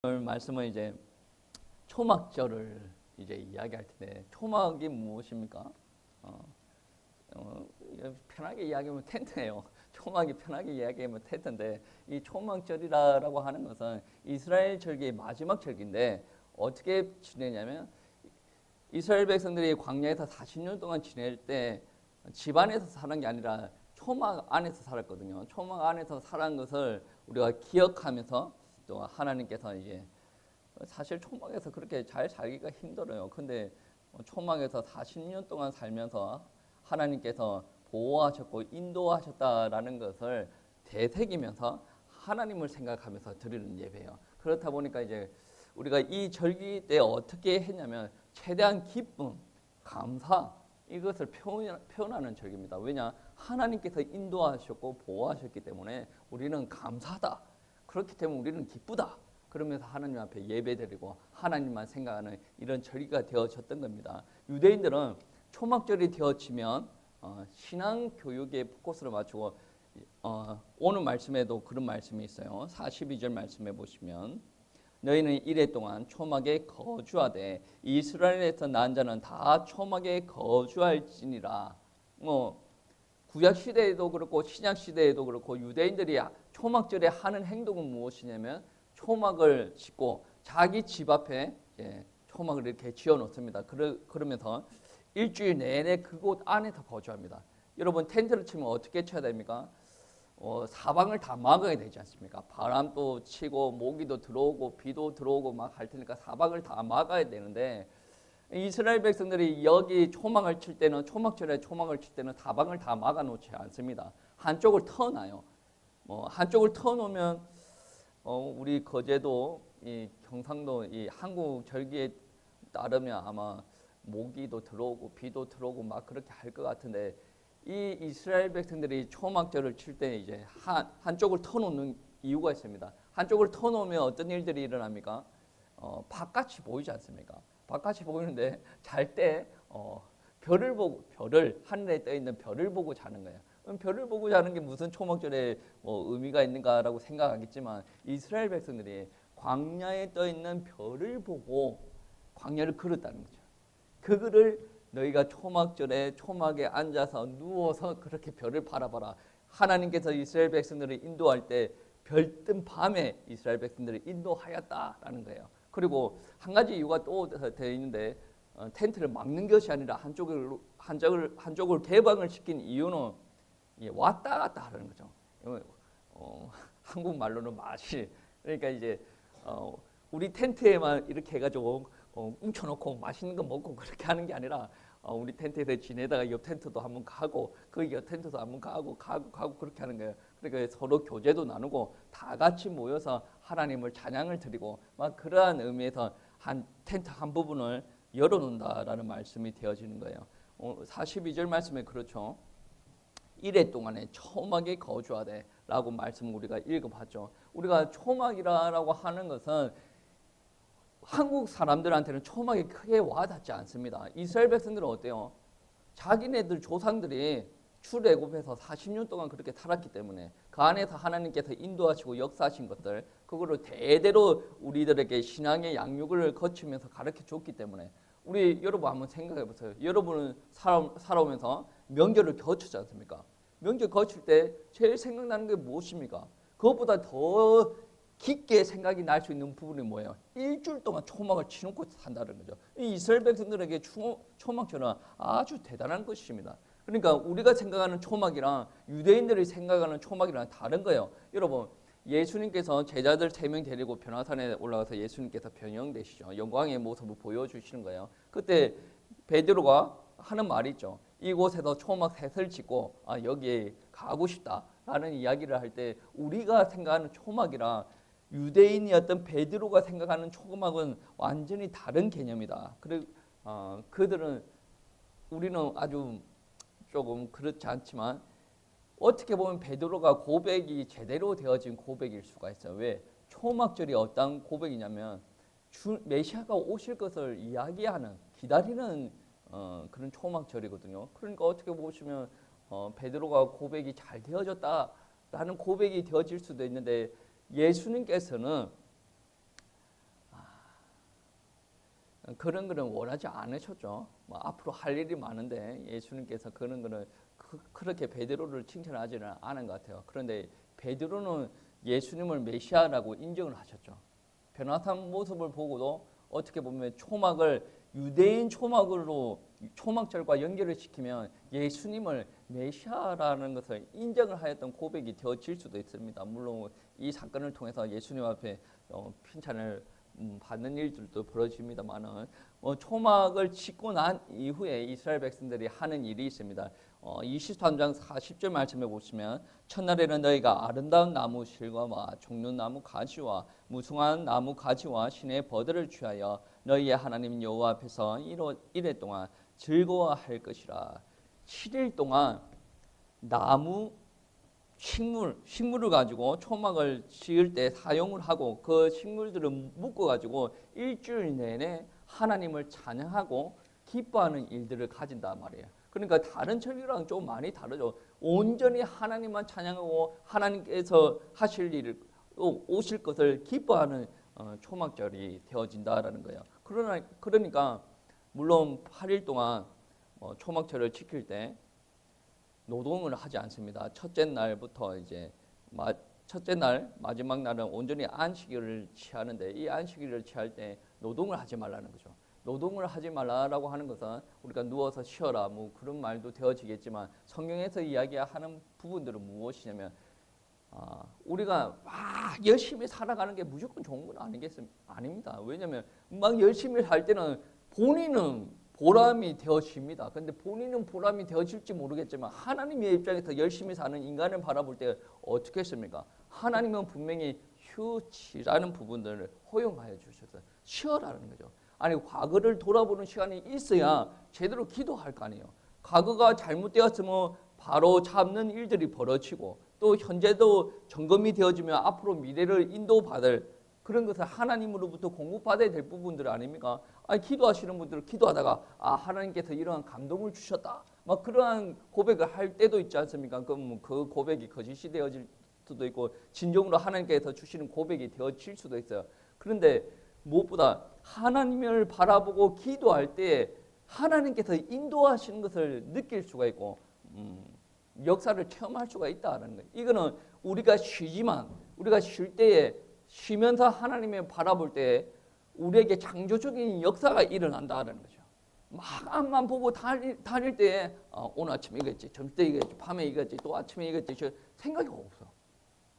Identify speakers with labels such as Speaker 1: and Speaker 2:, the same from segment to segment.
Speaker 1: 오늘 말씀은 이제 초막절을 이제 이야기할 텐데, 초막이 무엇입니까? 편하게 이야기하면 텐트예요. 초막이 편하게 이야기하면 텐트인데, 이 초막절이라고 하는 것은 이스라엘 절기의 마지막 절기인데, 어떻게 지내냐면 이스라엘 백성들이 광야에서 40년 동안 지낼 때 집 안에서 사는 게 아니라 초막 안에서 살았거든요. 초막 안에서 살은 것을 우리가 기억하면서 또 하나님께서 이제 사실 초막에서 그렇게 잘 살기가 힘들어요. 근데 초막에서 40년 동안 살면서 하나님께서 보호하셨고 인도하셨다라는 것을 되새기면서 하나님을 생각하면서 드리는 예배예요. 그렇다 보니까 이제 우리가 이 절기 때 어떻게 했냐면 최대한 기쁨, 감사 이것을 표현하는 절기입니다. 왜냐? 하나님께서 인도하셨고 보호하셨기 때문에 우리는 감사하다. 그렇기 때문에 우리는 기쁘다. 그러면서 하나님 앞에 예배드리고 하나님만 생각하는 이런 절기가 되어졌던 겁니다. 유대인들은 초막절이 되어지면 신앙 교육에 포커스를 맞추고 오늘 말씀에도 그런 말씀이 있어요. 42절 말씀해 보시면 너희는 이래 동안 초막에 거주하되 이스라엘에서 난 자는 다 초막에 거주할지니라. 구약 시대에도 그렇고 신약 시대에도 그렇고 유대인들이 초막절에 하는 행동은 무엇이냐면 초막을 짓고 자기 집 앞에 초막을 이렇게 지어 놓습니다. 그러면서 일주일 내내 그곳 안에서 거주합니다. 여러분 텐트를 치면 어떻게 쳐야 됩니까? 사방을 다 막아야 되지 않습니까? 바람도 치고 모기도 들어오고 비도 들어오고 막 할 테니까 사방을 다 막아야 되는데 이스라엘 백성들이 여기 초막을 칠 때는 초막절에 초막을 칠 때는 사방을 다 막아 놓지 않습니다. 한쪽을 터놔요. 한쪽을 터놓으면 우리 거제도 이 경상도 이 한국 절기에 따르면 아마 모기도 들어오고 비도 들어오고 막 그렇게 할 것 같은데 이 이스라엘 백성들이 초막절을 칠 때 이제 한쪽을 터놓는 이유가 있습니다. 한쪽을 터놓으면 어떤 일들이 일어납니까? 바깥이 보이지 않습니까? 바깥이 보이는데 잘 때 별을 보고 하늘에 떠 있는 별을 보고 자는 거예요. 그럼 별을 보고 자는 게 무슨 초막절에 의미가 있는가라고 생각하겠지만 이스라엘 백성들이 광야에 떠 있는 별을 보고 광야를 걸었다는 거죠. 그거를 너희가 초막절에 초막에 앉아서 누워서 그렇게 별을 바라봐라. 하나님께서 이스라엘 백성들을 인도할 때 별뜬 밤에 이스라엘 백성들을 인도하였다라는 거예요. 그리고 한 가지 이유가 또 되어 있는데 텐트를 막는 것이 아니라 한쪽을 개방을 시킨 이유는 왔다 갔다 하는 거죠. 한국말로는 마실. 그러니까 이제 우리 텐트에만 이렇게 해가지고 뭉쳐놓고 맛있는 거 먹고 그렇게 하는 게 아니라 우리 텐트에서 지내다가 옆 텐트도 한번 가고 그 옆 텐트도 한번 가고 그렇게 하는 거예요. 그러니까 서로 교제도 나누고 다 같이 모여서 하나님을 찬양을 드리고 막 그러한 의미에서 한 텐트 한 부분을 열어놓는다라는 말씀이 되어지는 거예요. 42절 말씀에 그렇죠. 이래 동안에 초막에 거주하되 라고 말씀을 우리가 읽어봤죠. 우리가 초막이라고 하는 것은 한국 사람들한테는 초막이 크게 와닿지 않습니다. 이스라엘 백성들은 어때요? 자기네들 조상들이 출애굽해서 40년 동안 그렇게 살았기 때문에 그 안에서 하나님께서 인도하시고 역사하신 것들 그거를 대대로 우리들에게 신앙의 양육을 거치면서 가르쳐 줬기 때문에 우리 여러분 한번 생각해 보세요. 여러분은 살아오면서 명절을 거치지 않습니까? 명절 거칠 때 제일 생각나는 게 무엇입니까? 그것보다 더 깊게 생각이 날 수 있는 부분이 뭐예요? 일주일 동안 초막을 치놓고 산다는 거죠. 이 이스라엘 백성들에게 초막절은 아주 대단한 것입니다. 그러니까 우리가 생각하는 초막이랑 유대인들이 생각하는 초막이랑 다른 거예요. 여러분 예수님께서 제자들 3명 데리고 변화산에 올라가서 예수님께서 변형되시죠. 영광의 모습을 보여주시는 거예요. 그때 베드로가 하는 말이 있죠. 이곳에서 초막 셋을 짓고 여기에 가고 싶다라는 이야기를 할 때 우리가 생각하는 초막이랑 유대인이었던 베드로가 생각하는 초막은 완전히 다른 개념이다. 그리고 그들은 우리는 아주 조금 그렇지 않지만 어떻게 보면 베드로가 고백이 제대로 되어진 고백일 수가 있어요. 왜? 초막절이 어떤 고백이냐면 메시아가 오실 것을 이야기하는 기다리는 그런 초막절이거든요. 그러니까 어떻게 보시면 베드로가 고백이 잘 되어졌다라는 고백이 되어질 수도 있는데 예수님께서는 그런 거는 원하지 않으셨죠. 뭐 앞으로 할 일이 많은데 예수님께서 그런 거는 그렇게 베드로를 칭찬하지는 않은 것 같아요. 그런데 베드로는 예수님을 메시아라고 인정을 하셨죠. 변화한 모습을 보고도 어떻게 보면 초막을 유대인 초막으로 초막절과 연결을 시키면 예수님을 메시아라는 것을 인정을 하였던 고백이 되어질 수도 있습니다. 물론 이 사건을 통해서 예수님 앞에 칭찬을 받는 일들도 벌어집니다만은 초막을 짓고 난 이후에 이스라엘 백성들이 하는 일이 있습니다. 23장 40절 말씀해 보시면 첫날에는 너희가 아름다운 나무 실과와 종려나무 가지와 무성한 나무 가지와 신의 버들을 취하여 너희의 하나님 여호와 앞에서 1회 동안 즐거워할 것이라. 7일 동안 나무 식물을 가지고 초막을 지을 때 사용을 하고 그 식물들을 묶어 가지고 일주일 내내 하나님을 찬양하고 기뻐하는 일들을 가진단 말이에요. 그러니까 다른 절기랑 좀 많이 다르죠. 온전히 하나님만 찬양하고 하나님께서 하실 일을 오실 것을 기뻐하는 초막절이 되어진다라는 거예요. 그러니까 물론 8일 동안 초막절을 지킬 때 노동을 하지 않습니다. 첫째 날부터 이제 첫째 날 마지막 날은 온전히 안식일을 취하는데 이 안식일을 취할 때 노동을 하지 말라는 거죠. 노동을 하지 말라라고 하는 것은 우리가 누워서 쉬어라 뭐 그런 말도 되어지겠지만 성경에서 이야기하는 부분들은 무엇이냐면 우리가 막 열심히 살아가는 게 무조건 좋은 건 아닙니다. 왜냐하면 막 열심히 할 때는 본인은 보람이 되어집니다. 근데 본인은 보람이 되어질지 모르겠지만 하나님의 입장에서 열심히 사는 인간을 바라볼 때 어떻게 했습니까? 하나님은 분명히 휴치라는 부분들을 허용하여 주셨어요. 쉬어라는 거죠. 아니 과거를 돌아보는 시간이 있어야 제대로 기도할 거 아니에요. 과거가 잘못되었으면 바로 잡는 일들이 벌어지고 또 현재도 점검이 되어지면 앞으로 미래를 인도받을 그런 것을 하나님으로부터 공급받아야 될 부분들 아닙니까? 아니 기도하시는 분들은 기도하다가 하나님께서 이러한 감동을 주셨다. 막 그러한 고백을 할 때도 있지 않습니까? 그럼 그 고백이 거짓이 되어질 수도 있고 진정으로 하나님께서 주시는 고백이 되어질 수도 있어요. 그런데 무엇보다 하나님을 바라보고 기도할 때 하나님께서 인도하시는 것을 느낄 수가 있고 역사를 체험할 수가 있다는 거예요. 이거는 우리가 쉬지만 우리가 쉴 때에 쉬면서 하나님을 바라볼 때 우리에게 창조적인 역사가 일어난다는 거죠. 막 앞만 보고 다닐 때 오늘 아침에 이거였지, 점심 때 이거였지, 밤에 이거였지, 또 아침에 이거였지 생각이 없어.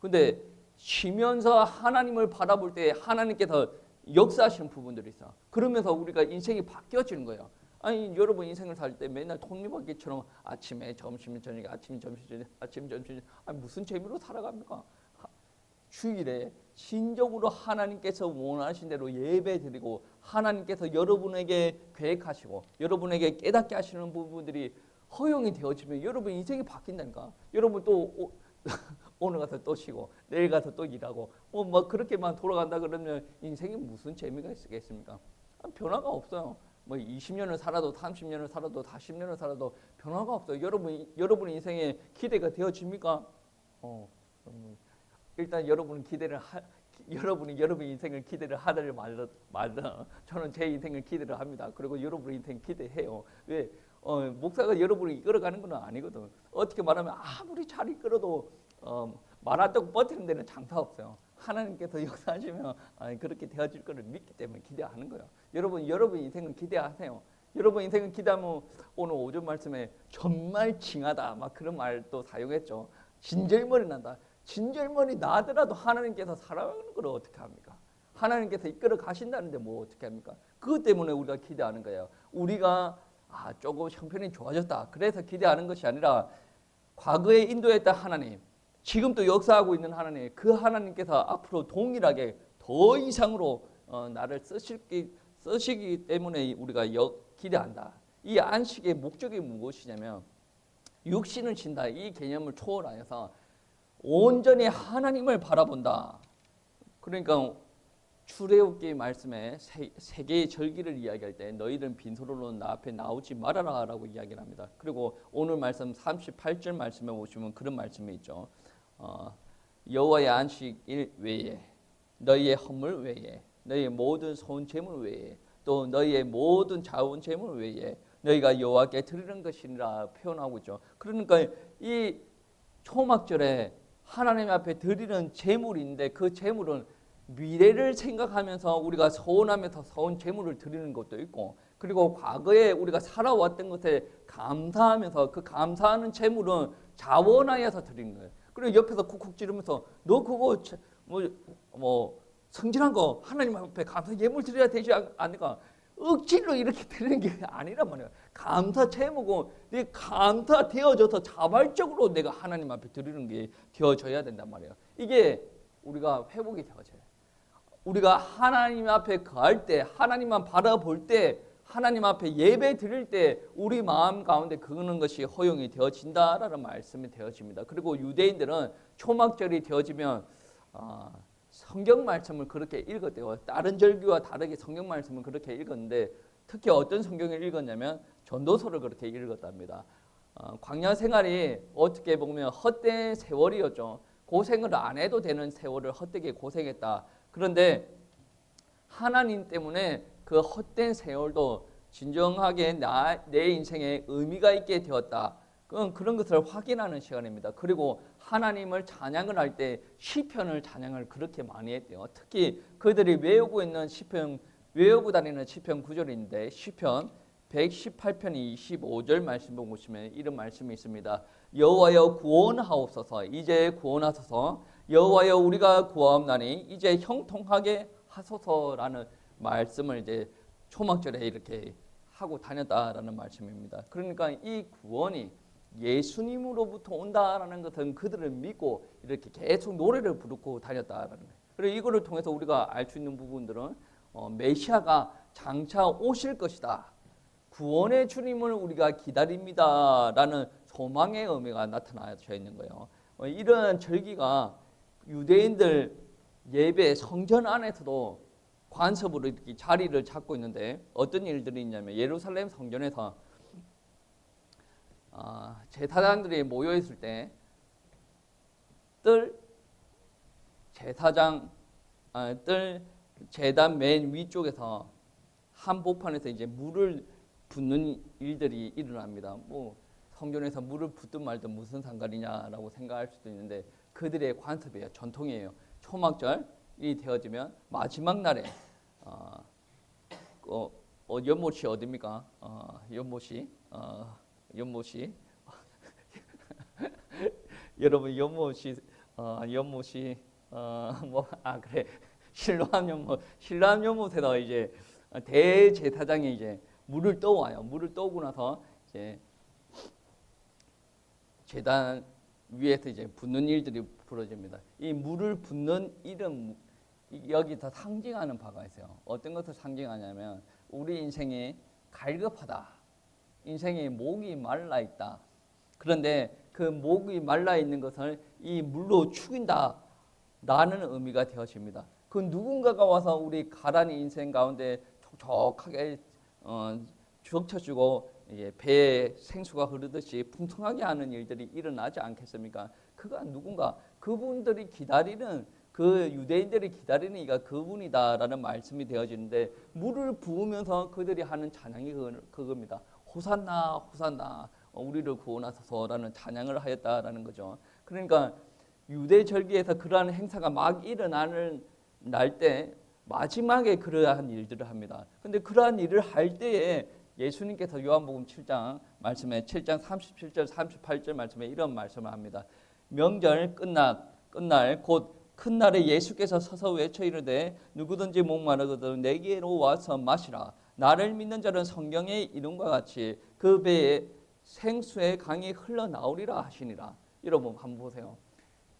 Speaker 1: 근데 쉬면서 하나님을 바라볼 때 하나님께서 역사하시는 부분들이 있어. 그러면서 우리가 인생이 바뀌어지는 거예요. 아니 여러분 인생을 살 때 맨날 톱니바퀴처럼 아침에 점심 저녁에 아침 점심 저녁 아침 점심 아니 무슨 재미로 살아갑니까? 주일에 진정으로 하나님께서 원하신 대로 예배드리고 하나님께서 여러분에게 계획하시고 여러분에게 깨닫게 하시는 부분들이 허용이 되어지면 여러분 인생이 바뀐다니까. 여러분 또 오늘 가서 또 쉬고 내일 가서 또 일하고 뭐 그렇게만 돌아간다 그러면 인생에 무슨 재미가 있겠습니까? 변화가 없어요. 뭐 20년을 살아도 30년을 살아도 40년을 살아도 변화가 없어요. 여러분 인생에 기대가 되어집니까? 일단 여러분이 여러분 인생을 기대를 하든 말든 저는 제 인생을 기대를 합니다. 그리고 여러분 인생 기대해요. 왜? 목사가 여러분을 이끌어가는 건 아니거든. 어떻게 말하면 아무리 잘 이끌어도 말 안 듣고 버티는 데는 장사 없어요. 하나님께서 역사하시면 그렇게 되어질 것을 믿기 때문에 기대하는 거예요. 여러분 인생을 기대하세요. 여러분 인생을 기대하면 오늘 오전 말씀에 정말 징하다 막 그런 말도 사용했죠. 진절머리 난다. 진절머리 나더라도 하나님께서 살아가는 걸 어떻게 합니까? 하나님께서 이끌어 가신다는데 뭐 어떻게 합니까? 그것 때문에 우리가 기대하는 거예요. 우리가 조금 형편이 좋아졌다. 그래서 기대하는 것이 아니라 과거에 인도했던 하나님, 지금도 역사하고 있는 하나님, 그 하나님께서 앞으로 동일하게 더 이상으로 나를 쓰시기 때문에 우리가 기대한다. 이 안식의 목적이 무엇이냐면 육신을 신다. 이 개념을 초월하여서 온전히 하나님을 바라본다. 그러니까 출애굽기 말씀에 세 개의 절기를 이야기할 때 너희들은 빈손으로 나 앞에 나오지 말아라 라고 이야기를 합니다. 그리고 오늘 말씀 38절 말씀에 보시면 그런 말씀이 있죠. 여호와의 안식일 외에 너희의 허물 외에 너희의 모든 소원 제물 외에 또 너희의 모든 자원 재물 외에 너희가 여호와께 드리는 것이라 표현하고 있죠. 그러니까 이 초막절에 하나님 앞에 드리는 제물인데 그 제물은 미래를 생각하면서 우리가 서원하면서 서원 제물을 드리는 것도 있고, 그리고 과거에 우리가 살아왔던 것에 감사하면서 그 감사하는 제물은 자원하여서 드리는 거예요. 그리고 옆에서 쿡쿡 찌르면서 너 그거 뭐 성질한 거 하나님 앞에 감사 예물 드려야 되지 않을까? 억지로 이렇게 드리는 게 아니란 말이에요. 감사 제목은 내 감사 되어져서 자발적으로 내가 하나님 앞에 드리는 게 되어져야 된단 말이에요. 이게 우리가 회복이 되어져요. 우리가 하나님 앞에 거할 때, 하나님만 바라볼 때, 하나님 앞에 예배 드릴 때 우리 마음 가운데 그러는 것이 허용이 되어진다라는 말씀이 되어집니다. 그리고 유대인들은 초막절이 되어지면 성경 말씀을 그렇게 읽었대요. 다른 절기와 다르게 성경 말씀을 그렇게 읽었는데, 특히 어떤 성경을 읽었냐면 전도서를 그렇게 읽었답니다. 광야 생활이 어떻게 보면 헛된 세월이었죠. 고생을 안 해도 되는 세월을 헛되게 고생했다. 그런데 하나님 때문에 그 헛된 세월도 진정하게 내 인생에 의미가 있게 되었다. 그런 것을 확인하는 시간입니다. 그리고 하나님을 찬양을 할 때 시편을 찬양을 그렇게 많이 했대요. 특히 그들이 외우고 있는 시편, 외우고 다니는 시편 구절인데 시편 118편 25절 말씀 보시면 이런 말씀이 있습니다. 여호와여 구원하옵소서. 이제 구원하소서. 여호와여 우리가 구하옵나니 이제 형통하게 하소서라는 말씀을 이제 초막절에 이렇게 하고 다녔다라는 말씀입니다. 그러니까 이 구원이 예수님으로부터 온다라는 것은 그들을 믿고 이렇게 계속 노래를 부르고 다녔다라는 거예요. 그리고 이거를 통해서 우리가 알 수 있는 부분들은 메시아가 장차 오실 것이다. 구원의 주님을 우리가 기다립니다라는 소망의 의미가 나타나져 있는 거예요. 이런 절기가 유대인들 예배 성전 안에서도 관습으로 이렇게 자리를 잡고 있는데 어떤 일들이 있냐면 예루살렘 성전에서 제사장들이 모여 있을 때 제단 맨 위쪽에서 한복판에서 이제 물을 붓는 일들이 일어납니다. 뭐 성전에서 물을 붓든 말든 무슨 상관이냐라고 생각할 수도 있는데 그들의 관습이에요. 전통이에요. 초막절이 되어지면 마지막 날에 연못이 어디입니까? 연못이 여러분 연못이 그래 신라암 연못에서 이제 대제사장이 이제 물을 떠와요. 물을 떠오고 나서 이제 제단 위에서 이제 붓는 일들이 벌어집니다. 이 물을 붓는 일은 여기서 상징하는 바가 있어요. 어떤 것을 상징하냐면 우리 인생이 갈급하다. 인생의 목이 말라 있다. 그런데 그 목이 말라 있는 것을 이 물로 죽인다 라는 의미가 되어집니다. 그 누군가가 와서 우리 가란이 인생 가운데 촉촉하게 적쳐주고 배에 생수가 흐르듯이 풍성하게 하는 일들이 일어나지 않겠습니까? 그가 누군가, 그분들이 기다리는, 그 유대인들이 기다리는 이가 그분이다라는 말씀이 되어지는데 물을 부으면서 그들이 하는 찬양이 그겁니다. 호산나 호산나 우리를 구원하소서라는 찬양을 하였다라는 거죠. 그러니까 유대 절기에서 그러한 행사가 막 일어나는 날 때 마지막에 그러한 일들을 합니다. 근데 그러한 일을 할 때에 예수님께서 요한복음 7장 말씀에 7장 37절 38절 말씀에 이런 말씀을 합니다. 명절 끝날 곧 큰 날에 예수께서 서서 외쳐 이르되 누구든지 목마르거든 내게로 와서 마시라. 나를 믿는 자는 성경의 이름과 같이 그 배에 생수의 강이 흘러나오리라 하시니라. 여러분 한번 보세요.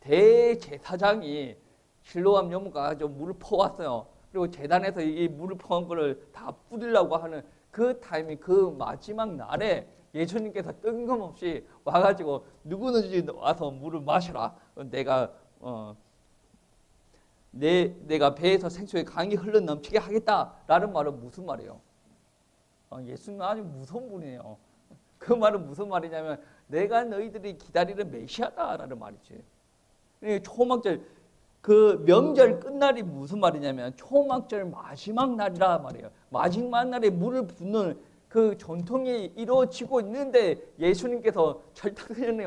Speaker 1: 대제사장이 실로암 연못가 가지고 물을 퍼왔어요. 그리고 제단에서 이 물을 퍼온 거를 다 뿌리려고 하는 그 타이밍, 그 마지막 날에 예수님께서 뜬금없이 와가지고 누구든지 와서 물을 마셔라. 내가 배에서 생수의 강이 흘러 넘치게 하겠다라는 말은 무슨 말이에요? 예수님은 아주 무서운 분이에요. 그 말은 무슨 말이냐면 내가 너희들이 기다리는 메시아다라는 말이지. 초막절 그 명절 끝날이 무슨 말이냐면 초막절 마지막 날이라 말이에요. 마지막 날에 물을 붓는 그 전통이 이루어지고 있는데 예수님께서 철딱선언에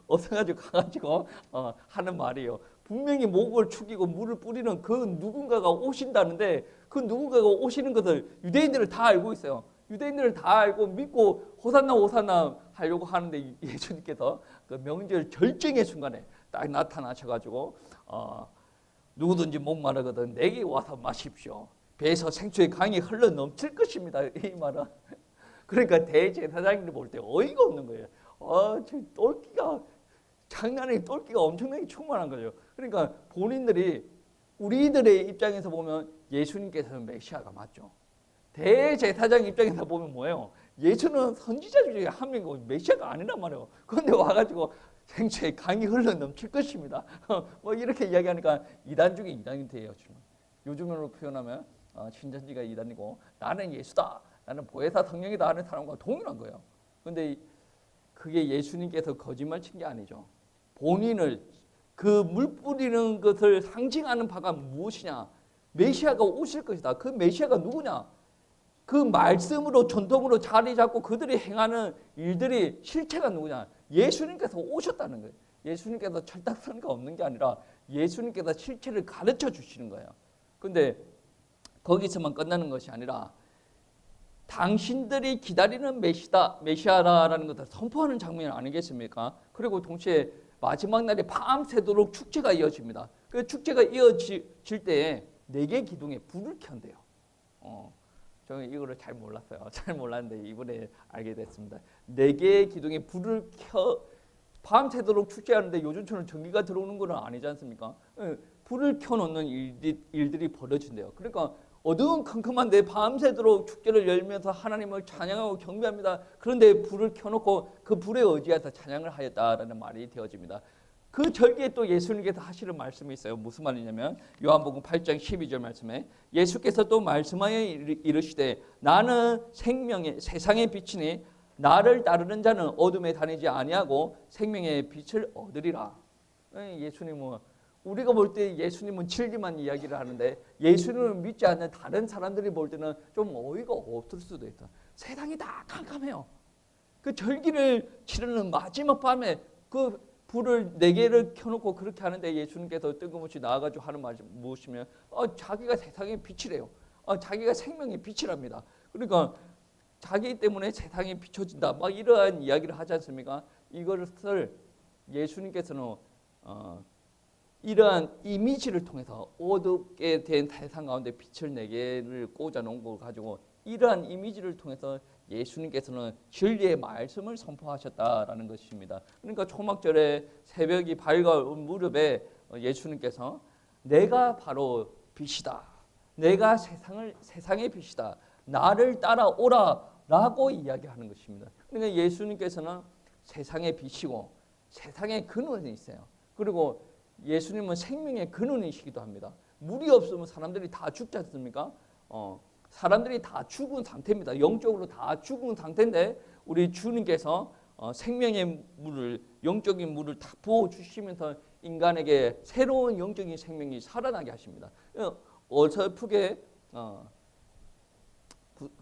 Speaker 1: 없어가지고 가가지고 하는 말이에요. 분명히 목을 축이고 물을 뿌리는 그 누군가가 오신다는데 그 누군가가 오시는 것을 유대인들은 다 알고 있어요. 유대인들은 다 알고 믿고 호산나 호산나 하려고 하는데 예수님께서 그 명절 절정의 순간에 딱 나타나셔가지고 누구든지 목마르거든 내게 와서 마십시오. 배에서 생수의 강이 흘러 넘칠 것입니다. 이 말은 그러니까 대제사장님들 볼 때 어이가 없는 거예요. 저 똘끼가 장난이 똘끼가 엄청나게 충만한 거죠. 그러니까 본인들이 우리들의 입장에서 보면 예수님께서는 메시아가 맞죠. 대제사장 입장에서 보면 뭐예요? 예수는 선지자 중에 한 명이고 메시아가 아니란 말이에요. 그런데 와가지고 생수의 강이 흘러 넘칠 것입니다. 뭐 이렇게 이야기하니까 이단 중에 이단이 돼요. 요즘으로 표현하면 신천지가 이단이고 나는 예수다, 나는 보혜사 성령이다 하는 사람과 동일한 거예요. 그런데 그게 예수님께서 거짓말 친 게 아니죠. 본인을 그 물 뿌리는 것을 상징하는 바가 무엇이냐? 메시아가 오실 것이다. 그 메시아가 누구냐? 그 말씀으로 전통으로 자리 잡고 그들이 행하는 일들이 실체가 누구냐? 예수님께서 오셨다는 거예요. 예수님께서 철딱선언가 없는 게 아니라 예수님께서 실체를 가르쳐 주시는 거예요. 그런데 거기서만 끝나는 것이 아니라 당신들이 기다리는 메시아라는 것을 선포하는 장면 아니겠습니까? 그리고 동시에 마지막 날에 밤새도록 축제가 이어집니다. 그 축제가 이어질 때에 4개 기둥에 불을 켠대요. 저는 이거를 잘 몰랐어요. 잘 몰랐는데 이번에 알게 됐습니다. 4개의 기둥에 불을 켜 밤새도록 축제하는데 요즘처럼 전기가 들어오는 건 아니지 않습니까? 불을 켜놓는 일들이 벌어진대요. 그러니까 어두운 컴컴한데 밤새도록 축제를 열면서 하나님을 찬양하고 경배합니다. 그런데 불을 켜놓고 그 불에 의지해서 찬양을 하였다라는 말이 되어집니다. 그 절기에 또 예수님께서 하시는 말씀이 있어요. 무슨 말이냐면 요한복음 8장 12절 말씀에 예수께서 또 말씀하여 이르시되 나는 생명의 세상의 빛이니 나를 따르는 자는 어둠에 다니지 아니하고 생명의 빛을 얻으리라. 예수님은 우리가 볼 때 예수님은 진리만 이야기를 하는데 예수님을 믿지 않는 다른 사람들이 볼 때는 좀 어이가 없을 수도 있다. 세상이 다 캄캄해요. 그 절기를 치르는 마지막 밤에 그 불을 4개를 켜놓고 그렇게 하는데 예수님께서 뜬금없이 나와가지고 하는 말이 무엇이면 자기가 세상의 빛이래요. 자기가 생명의 빛이랍니다. 그러니까 자기 때문에 세상이 비춰진다. 막 이러한 이야기를 하지 않습니까? 이것을 예수님께서는 이러한 이미지를 통해서 어둡게 된 세상 가운데 빛을 4개를 꽂아 놓은 걸 가지고 이러한 이미지를 통해서 예수님께서는 진리의 말씀을 선포하셨다라는 것입니다. 그러니까 초막절에 새벽이 밝아온 무렵에 예수님께서 내가 바로 빛이다. 내가 세상의 빛이다. 나를 따라오라라고 이야기하는 것입니다. 그러니까 예수님께서는 세상의 빛이고 세상의 근원이 있어요. 그리고 예수님은 생명의 근원이시기도 합니다. 물이 없으면 사람들이 다 죽지 않습니까? 사람들이 다 죽은 상태입니다. 영적으로 다 죽은 상태인데 우리 주님께서 생명의 물을 영적인 물을 다 부어 주시면서 인간에게 새로운 영적인 생명이 살아나게 하십니다. 어설프게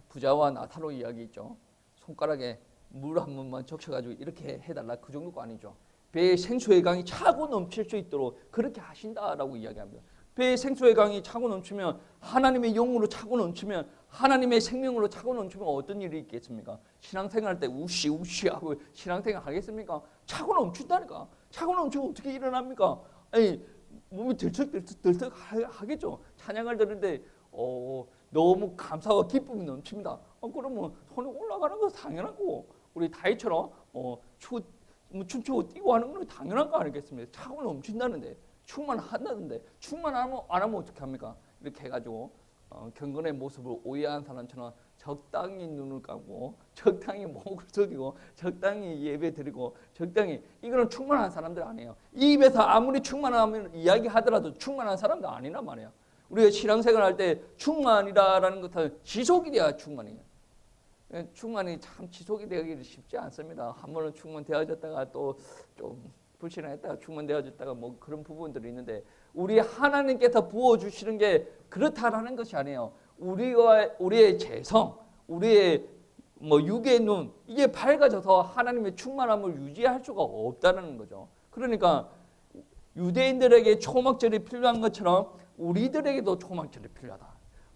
Speaker 1: 부자와 나사로 이야기 있죠. 손가락에 물 한 번만 적셔가지고 이렇게 해달라 그 정도가 아니죠. 배에 생수의 강이 차고 넘칠 수 있도록 그렇게 하신다라고 이야기합니다. 배에 생수의 강이 차고 넘치면 하나님의 영으로 차고 넘치면 하나님의 생명으로 차고 넘치면 어떤 일이 있겠습니까? 신앙생활 때 우시우시하고 신앙생활 하겠습니까? 차고 넘친다니까. 차고 넘치면 어떻게 일어납니까? 아니 몸이 들썩들썩 하겠죠. 찬양을 들는데 너무 감사와 기쁨이 넘칩니다. 그러면 손이 올라가는 거 당연하고 우리 다윗처럼 춤추고 뛰고 하는 건 당연한 거 아니겠습니까? 차고 넘친다는데 충만한다는데 충만 안 하면 어떻게 합니까? 이렇게 해가지고 경건의 모습을 오해한 사람처럼 적당히 눈을 감고 적당히 목을 숙이고 적당히 예배 드리고 적당히 이거는 충만한 사람들 아니에요. 이 입에서 아무리 충만하면 이야기하더라도 충만한 사람도 아니란 말이에요. 우리가 신앙생활 할 때 충만이라는 것은 지속이 돼야 충만이에요. 충만이 참 지속이 되기 쉽지 않습니다. 한 번은 충만되어졌다가 또 좀 불신앙했다가 충만되어졌다가 뭐 그런 부분들이 있는데 우리 하나님께서 부어주시는 게 그렇다라는 것이 아니에요. 우리의 재성, 우리의 뭐 육의 눈 이게 밝아져서 하나님의 충만함을 유지할 수가 없다는 거죠. 그러니까 유대인들에게 초막절이 필요한 것처럼 우리들에게도 초막절이 필요하다.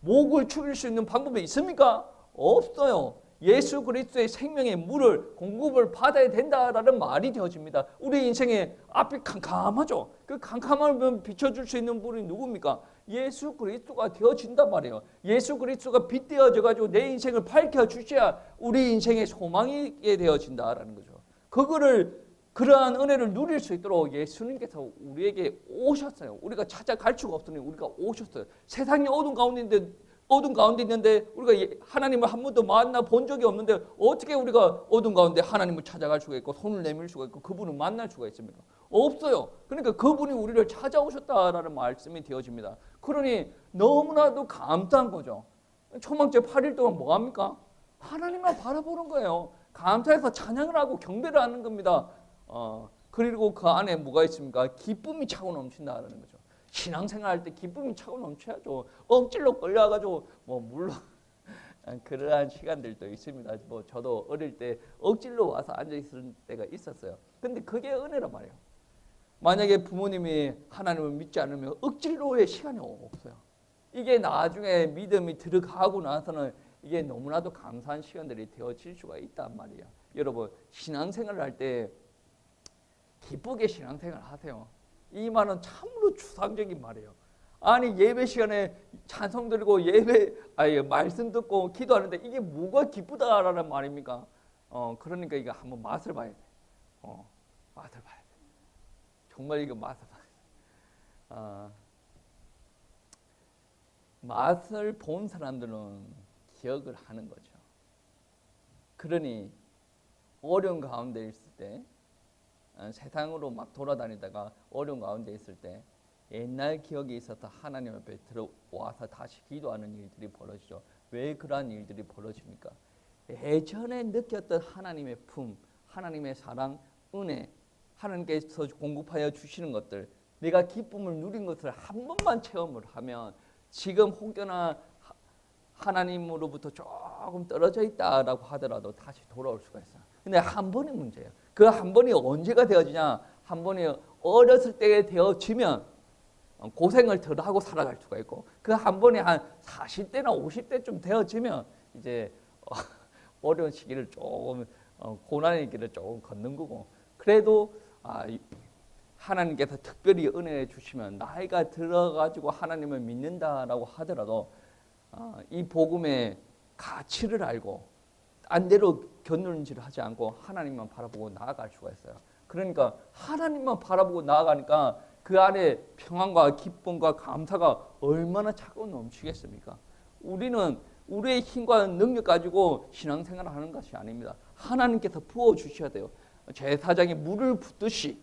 Speaker 1: 목을 축일 수 있는 방법이 있습니까? 없어요. 예수 그리스도의 생명의 물을 공급을 받아야 된다라는 말이 되어집니다. 우리 인생의 앞이 캄캄하죠. 그 캄캄함을 비춰줄 수 있는 분이 누굽니까? 예수 그리스도가 되어진단 말이에요. 예수 그리스도가 빛 되어져가지고 내 인생을 밝혀주셔야 우리 인생의 소망이 되어진다라는 거죠. 그러한 은혜를 누릴 수 있도록 예수님께서 우리에게 오셨어요. 우리가 찾아갈 수가 없으니 우리가 오셨어요. 세상이 어둠 가운데 있는데 우리가 하나님을 한 번도 만나본 적이 없는데 어떻게 우리가 어둠 가운데 하나님을 찾아갈 수가 있고 손을 내밀 수가 있고 그분을 만날 수가 있습니까? 없어요. 그러니까 그분이 우리를 찾아오셨다라는 말씀이 되어집니다. 그러니 너무나도 감사한 거죠. 초막절 8일 동안 뭐 합니까? 하나님만 바라보는 거예요. 감사해서 찬양을 하고 경배를 하는 겁니다. 그리고 그 안에 뭐가 있습니까? 기쁨이 차고 넘친다라는 거죠. 신앙생활 할 때 기쁨이 차고 넘쳐야죠. 억지로 끌려가지고 뭐 물론 그러한 시간들도 있습니다. 뭐 저도 어릴 때 억지로 와서 앉아 있을 때가 있었어요. 근데 그게 은혜란 말이에요. 만약에 부모님이 하나님을 믿지 않으면 억지로의 시간이 없어요. 이게 나중에 믿음이 들어가고 나서는 이게 너무나도 감사한 시간들이 되어질 수가 있단 말이에요. 여러분 신앙생활을 할 때 기쁘게 신앙생활 하세요. 이 말은 참으로 추상적인 말이에요. 아니 예배 시간에 찬송 드리고 말씀 듣고 기도하는데 이게 뭐가 기쁘다라는 말입니까? 그러니까 이거 한번 맛을 봐야 돼. 맛을 봐야 돼. 정말 이거 맛을 봐야 돼. 맛을 본 사람들은 기억을 하는 거죠. 그러니 어려운 가운데 있을 때 세상으로 막 돌아다니다가 어려운 가운데 있을 때 옛날 기억이 있어서 하나님 앞에 들어와서 다시 기도하는 일들이 벌어지죠. 왜 그러한 일들이 벌어집니까? 예전에 느꼈던 하나님의 품, 하나님의 사랑, 은혜, 하나님께서 공급하여 주시는 것들, 내가 기쁨을 누린 것을 한 번만 체험을 하면 지금 혹여나 하나님으로부터 조금 떨어져 있다라고 하더라도 다시 돌아올 수가 있어요. 근데 한 번의 문제예요. 그 한 번이 언제가 되어지냐? 한 번이 어렸을 때에 되어지면 고생을 덜 하고 살아갈 수가 있고 그 한 번이 한 40대나 50대쯤 되어지면 이제 어려운 시기를 조금 고난의 길을 조금 걷는 거고 그래도 하나님께서 특별히 은혜 주시면 나이가 들어가지고 하나님을 믿는다라고 하더라도 이 복음의 가치를 알고 안 대로 견눈질을 하지 않고 하나님만 바라보고 나아갈 수가 있어요. 그러니까 하나님만 바라보고 나아가니까 그 안에 평안과 기쁨과 감사가 얼마나 차고 넘치겠습니까? 우리는 우리의 힘과 능력 가지고 신앙생활을 하는 것이 아닙니다. 하나님께서 부어주셔야 돼요. 제사장이 물을 붓듯이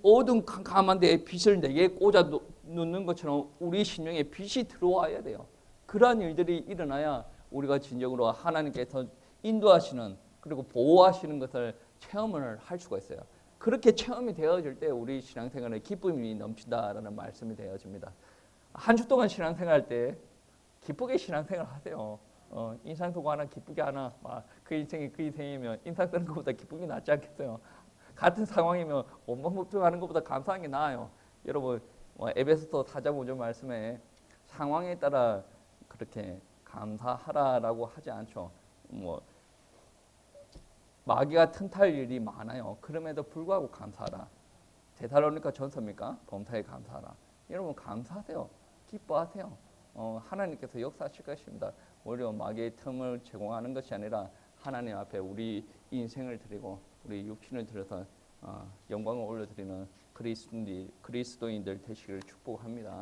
Speaker 1: 어두운 캄캄한 데에 빛을 내게 꽂아 놓는 것처럼 우리 심령에 빛이 들어와야 돼요. 그러한 일들이 일어나야 우리가 진정으로 하나님께서 인도하시는 그리고 보호하시는 것을 체험을 할 수가 있어요. 그렇게 체험이 되어질 때 우리 신앙생활에 기쁨이 넘친다라는 말씀이 되어집니다. 한 주 동안 신앙생활할 때 기쁘게 신앙생활 하세요. 인상 쓰고 하나 기쁘게 하나 그 인생이 그 인생이면 인상 쓰는 것보다 기쁨이 낫지 않겠어요? 같은 상황이면 원망불평하는 것보다 감사한 게 나아요. 여러분 에베소서 4장 5절 말씀에 상황에 따라 그렇게 감사하라라고 하지 않죠. 마귀가 틈탈 일이 많아요. 그럼에도 불구하고 감사하라. 데살로니가 전서입니까? 범사에 감사하라. 여러분 감사하세요. 기뻐하세요. 하나님께서 역사하실 것입니다. 오히려 마귀의 틈을 제공하는 것이 아니라 하나님 앞에 우리 인생을 드리고 우리 육신을 들여서 영광을 올려드리는 그리스도인들 되시기를 축복합니다.